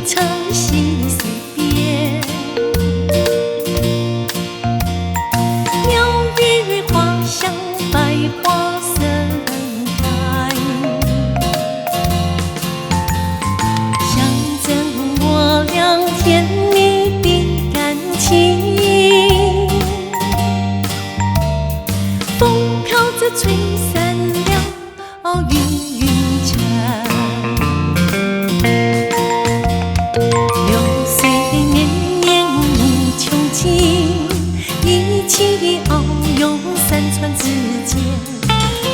城溪水边，鸟语花香，百花盛开，象征我俩甜蜜的感情。风靠着吹散了云层。 山川之间，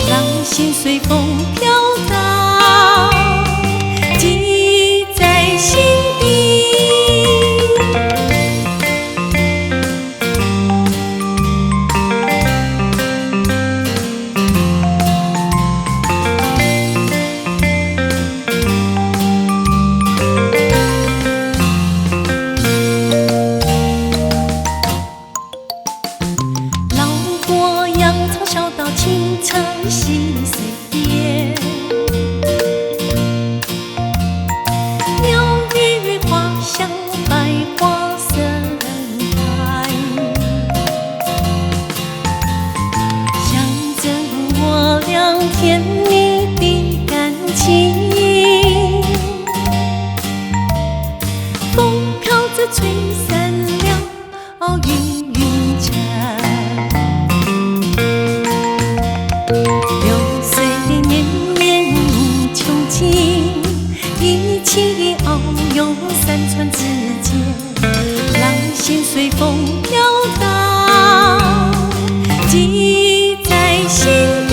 让心随风飘荡，记在心底。清城溪水边，鸟语花香，百花盛开，象征我俩甜蜜的感情。风靠着吹散了云层。 一起遨游山川之间，让心随风飘荡，记在心底。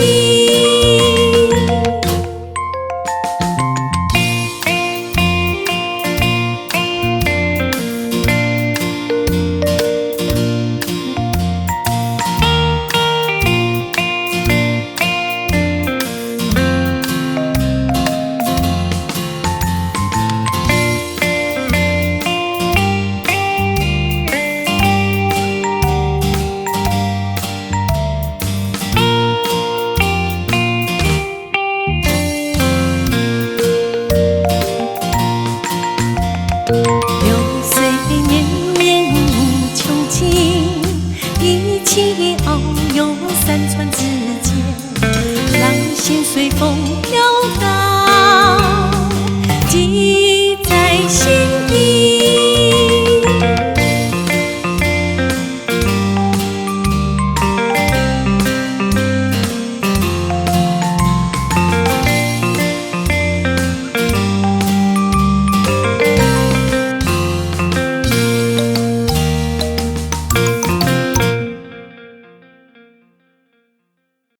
流水绵绵无穷尽，一起遨游山川之间，让心随风飘。